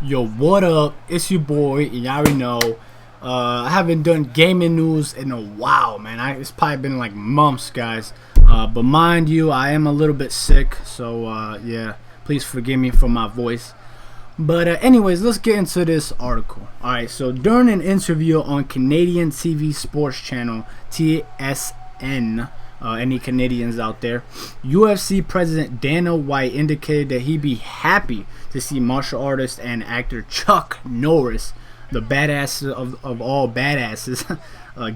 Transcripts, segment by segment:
Yo, what up? It's your boy, and y'all already know. I haven't done gaming news in a while, man. It's probably been like months, guys. But mind you, I am a little bit sick, so yeah, please forgive me for my voice. But anyways, let's get into this article. Alright, so during an interview on Canadian TV sports channel TSN, any Canadians out there, UFC president Dana White indicated that he'd be happy to see martial artist and actor Chuck Norris, the badass of all badasses,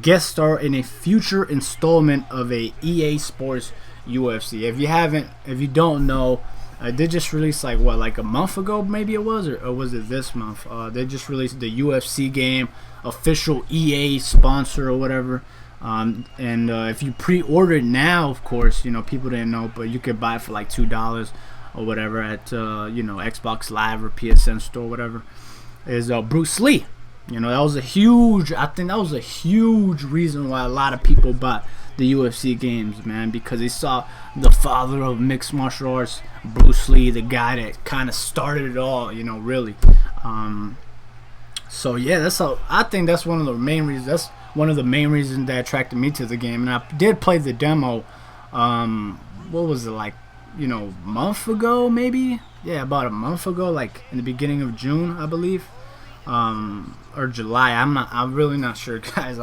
guest star in a future installment of a EA Sports UFC. If you don't know, they just released like a month ago, maybe it was, or was it this month? They just released the UFC game, official EA sponsor or whatever. And if you pre-order it now, of course, people didn't know, but you could buy it for like $2 or whatever at Xbox Live or PSN store, whatever. Is Bruce Lee. I think that was a huge reason why a lot of people bought the UFC games, man, because they saw the father of mixed martial arts, Bruce Lee, the guy that kind of started it all, really. So yeah, I think that's one of the main reasons. That's one of the main reasons that attracted me to the game. And I did play the demo. What was it, like, month ago, maybe? Yeah, about a month ago, like in the beginning of June, I believe, or July. I'm really not sure, guys.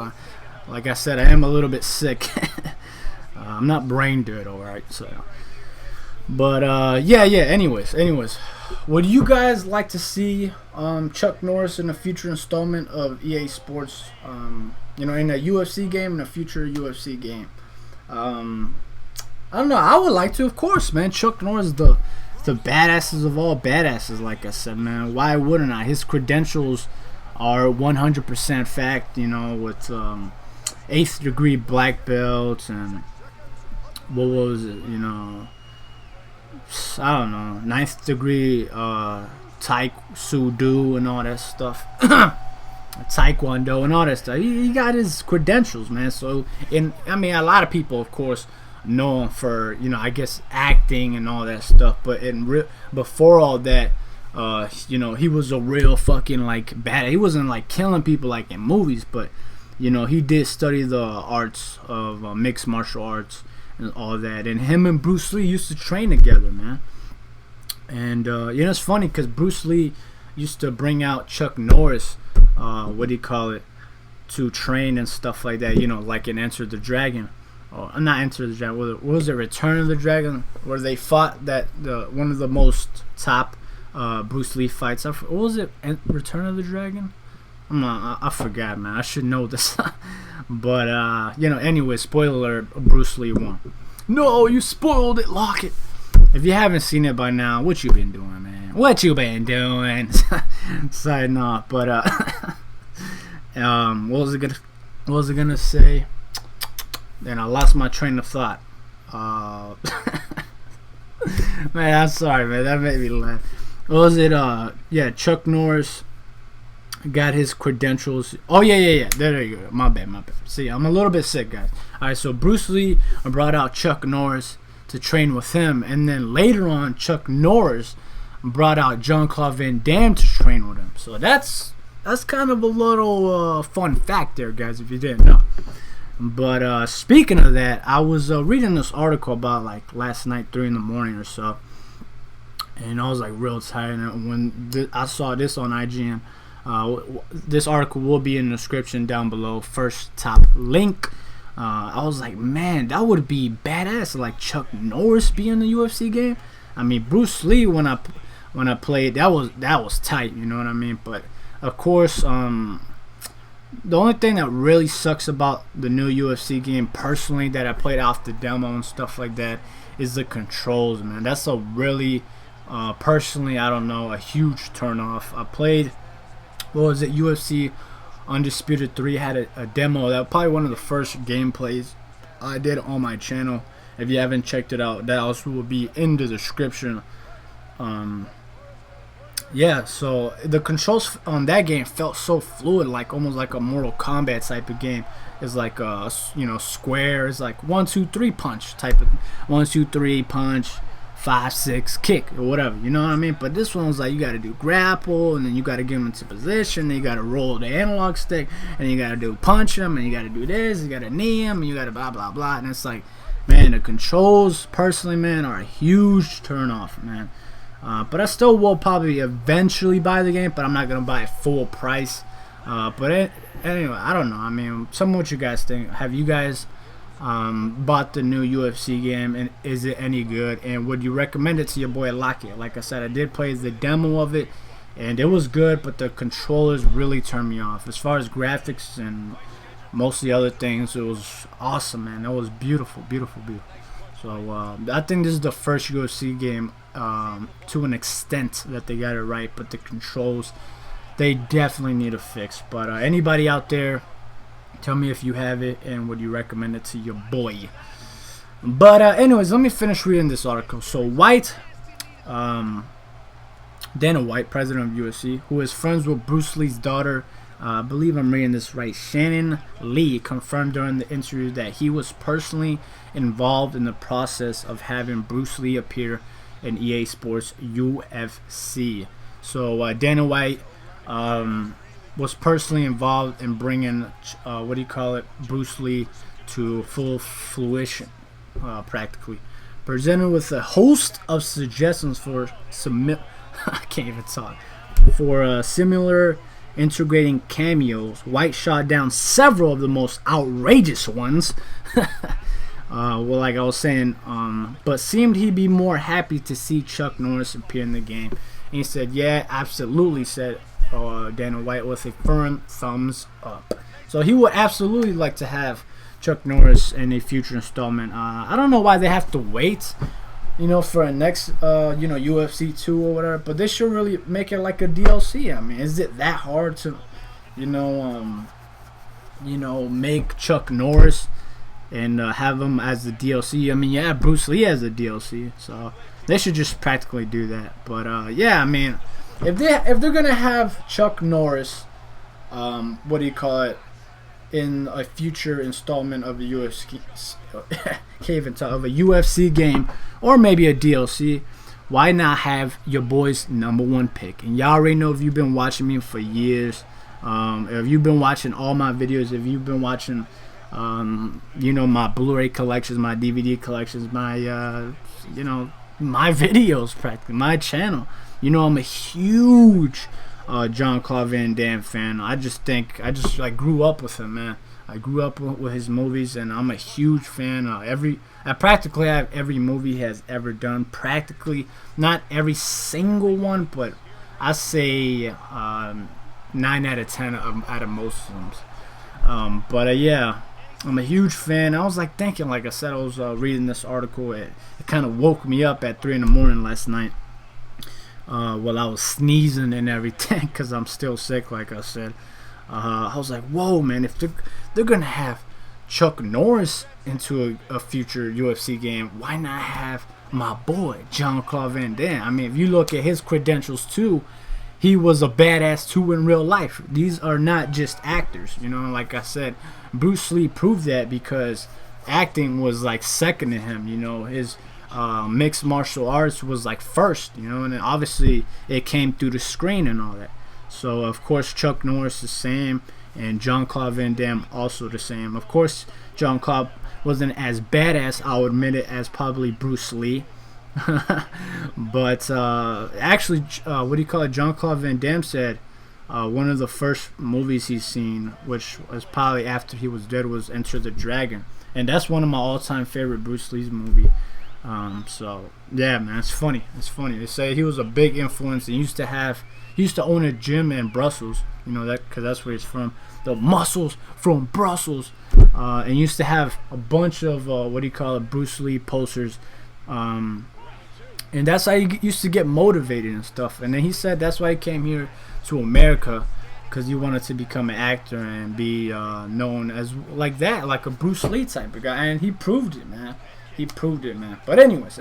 Like I said, I am a little bit sick. I'm not brain dead, all right. So, but yeah. Anyways, would you guys like to see Chuck Norris in a future installment of EA Sports? In a UFC game, in a future UFC game. I don't know. I would like to, of course, man. Chuck Norris, the badasses of all badasses, like I said, man. Why wouldn't I? His credentials are 100% fact, with 8th degree black belts and what was it, I don't know, 9th degree Tai Sudo and all that stuff. Taekwondo and all that stuff. He got his credentials, man. So, a lot of people, of course, know him for, I guess, acting and all that stuff. But before all that, he was a real fucking, like, bad. He wasn't, like, killing people like in movies, but, he did study the arts of mixed martial arts and all that. And him and Bruce Lee used to train together, man. And, it's funny because Bruce Lee used to bring out Chuck Norris, to train and stuff like that, like in Enter the Dragon. Oh, not Enter the Dragon. What was it, Return of the Dragon? Where they fought one of the most top Bruce Lee fights. What was it, Return of the Dragon? I forgot, man. I should know this. But, anyway, spoiler alert, Bruce Lee won. No, you spoiled it, lock it. If you haven't seen it by now, what you been doing, man? What you been doing? Side note, but what was it gonna say? Then I lost my train of thought. Man, I'm sorry, man. That made me laugh. What was it? Yeah, Chuck Norris got his credentials. Oh yeah. There you go. My bad. See, I'm a little bit sick, guys. All right, so Bruce Lee brought out Chuck Norris to train with him, and then later on, Chuck Norris brought out Jean-Claude Van Damme to train with him. So that's kind of a little fun fact there, guys, if you didn't know. But speaking of that, I was reading this article about like last night, 3 in the morning or so, and I was like real tired. And when I saw this on IGN, this article will be in the description down below, first top link. I was like, man, that would be badass, like Chuck Norris be in the UFC game. I mean, Bruce Lee, when I played, that was tight, you know what I mean? But of course, the only thing that really sucks about the new UFC game, personally, that I played off the demo and stuff like that, is the controls, man. That's a really, personally, I don't know, a huge turnoff. I played, UFC Undisputed 3 had a demo. That was probably one of the first gameplays I did on my channel. If you haven't checked it out, that also will be in the description. Yeah, so the controls on that game felt so fluid, like almost like a Mortal Kombat type of game. It's like square. It's like 1, 2, 3 punch type of 1, 2, 3 punch, 5-6 kick or whatever, you know what I mean? But this one was like you gotta do grapple, and then you gotta get him into position, then you gotta roll the analog stick, and you gotta do punch him, and you gotta do this, you gotta knee him, and you gotta blah blah blah. And it's like, man, the controls personally, man, are a huge turn off, man. But I still will probably eventually buy the game, but I'm not gonna buy it full price. Anyway, I don't know. I mean, tell me what you guys think. Have you guys bought the new UFC game, and is it any good? And would you recommend it to your boy Lockett? Like I said, I did play the demo of it, and it was good, but the controllers really turned me off. As far as graphics and most of the other things, it was awesome, man. It was beautiful, beautiful, beautiful. So I think this is the first UFC game to an extent that they got it right, but the controls, they definitely need a fix. But anybody out there, tell me if you have it and would you recommend it to your boy. But anyways, let me finish reading this article. So Dana White, president of UFC, who is friends with Bruce Lee's daughter, I believe I'm reading this right, Shannon Lee, confirmed during the interview that he was personally involved in the process of having Bruce Lee appear in EA Sports UFC. So Dana White was personally involved in bringing Bruce Lee to full fruition, practically. Presented with a host of suggestions for I can't even talk. For similar integrating cameos, White shot down several of the most outrageous ones. Well, like I was saying, but seemed he'd be more happy to see Chuck Norris appear in the game. And he said, "Yeah, absolutely," said Dana White with a firm thumbs up. So he would absolutely like to have Chuck Norris in a future installment. I don't know why they have to wait, for a next, UFC 2 or whatever. But they should really make it like a DLC. I mean, is it that hard to, make Chuck Norris and have him as the DLC? I mean, yeah, Bruce Lee as a DLC. So they should just practically do that. But yeah, I mean, if they're gonna have Chuck Norris, in a future installment of the UFC, of a UFC game, or maybe a DLC, why not have your boy's #1 pick? And y'all already know, if you've been watching me for years, if you've been watching all my videos, if you've been watching, my Blu-ray collections, my DVD collections, my, my videos, practically, my channel. I'm a huge Jean-Claude Van Damme fan. I just grew up with him, man. I grew up with his movies, and I'm a huge fan. I practically have every movie he has ever done. Practically, not every single one, but I say 9 out of 10 out of most of them. Yeah, I'm a huge fan. I was thinking, like I said, I was reading this article. It kind of woke me up at 3 in the morning last night. While I was sneezing and everything, because I'm still sick, like I said. I was like, whoa, man, if they're going to have Chuck Norris into a future UFC game, why not have my boy, Jean-Claude Van Damme? I mean, if you look at his credentials, too, he was a badass, too, in real life. These are not just actors, like I said. Bruce Lee proved that because acting was, second to him, his mixed martial arts was first, and then obviously it came through the screen and all that. So of course Chuck Norris the same, and Jean-Claude Van Damme also the same. Of course Jean-Claude wasn't as badass, I'll admit it, as probably Bruce Lee. But actually, Jean-Claude Van Damme said one of the first movies he's seen, which was probably after he was dead, was Enter the Dragon, and that's one of my all-time favorite Bruce Lee's movie. So yeah, man, it's funny. They say he was a big influence. He used to own a gym in Brussels, because that's where he's from. The muscles from Brussels, and used to have a bunch of Bruce Lee posters, and that's how he used to get motivated and stuff. And then he said that's why he came here to America, because he wanted to become an actor and be known as like a Bruce Lee type of guy, and he proved it, man. But anyways,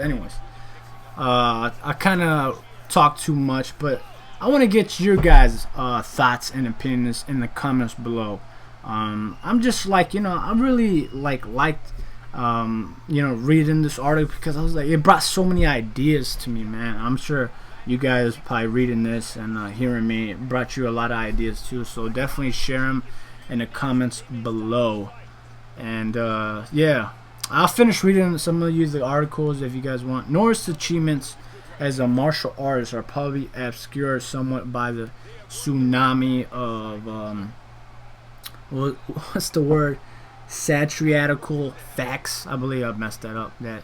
I kind of talked too much, but I want to get your guys' thoughts and opinions in the comments below. I'm just I really liked reading this article, because I was like, it brought so many ideas to me, man. I'm sure you guys probably reading this and hearing me, it brought you a lot of ideas too. So definitely share them in the comments below. And yeah, I'll finish reading some of the articles if you guys want. Norris' achievements as a martial artist are probably obscured somewhat by the tsunami of what's the word? Satriatical facts. I believe I messed that up. That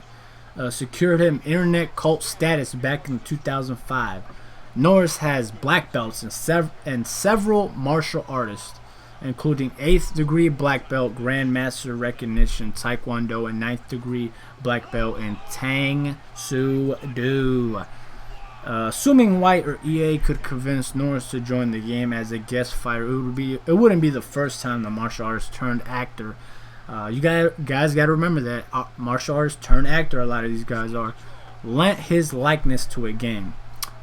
secured him internet cult status back in 2005. Norris has black belts and several martial artists, including 8th degree black belt grandmaster recognition taekwondo and 9th degree black belt in Tang Soo Do. Assuming White or EA could convince Norris to join the game as a guest fighter, it wouldn't be the first time the martial artist turned actor. You guys got to remember that martial artist turned actor, a lot of these guys are, lent his likeness to a game.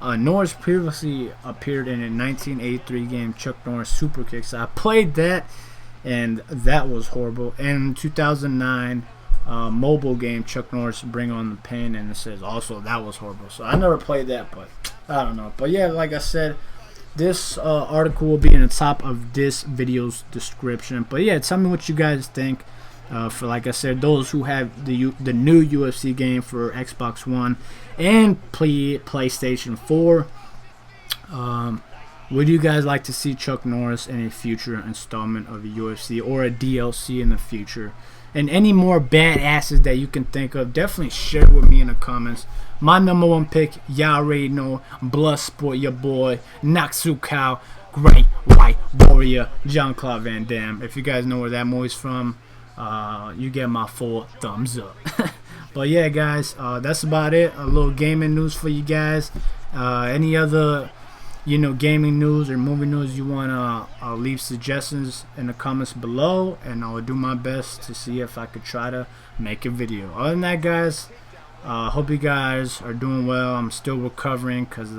Norris previously appeared in a 1983 game, Chuck Norris Super Kicks. I played that, and that was horrible. And 2009 mobile game, Chuck Norris Bring on the Pain, and it says also that was horrible. So I never played that, but I don't know. But yeah, like I said, this article will be in the top of this video's description. But yeah, tell me what you guys think. For, like I said, those who have the new UFC game for Xbox One and PlayStation 4, would you guys like to see Chuck Norris in a future installment of the UFC or a DLC in the future? And any more badasses that you can think of, definitely share with me in the comments. My number one pick, y'all already know, Bloodsport, your boy, Naksukao, Great White Warrior, Jean-Claude Van Damme. If you guys know where that movie's from, you get my full thumbs up. But yeah, guys, that's about it. A little gaming news for you guys. Any other gaming news or movie news you want to leave suggestions in the comments below, and I will do my best to see if I could try to make a video. Other than that, guys, hope you guys are doing well. I'm still recovering because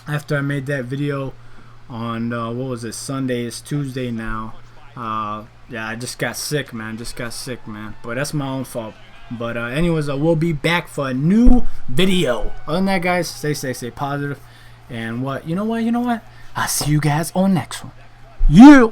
after I made that video on what was it, Sunday, it's Tuesday now. Yeah, I just got sick, man. But that's my own fault. But anyways, I will be back for a new video. Other than that, guys, stay safe, stay positive. And you know what? I'll see you guys on next one. Yeah.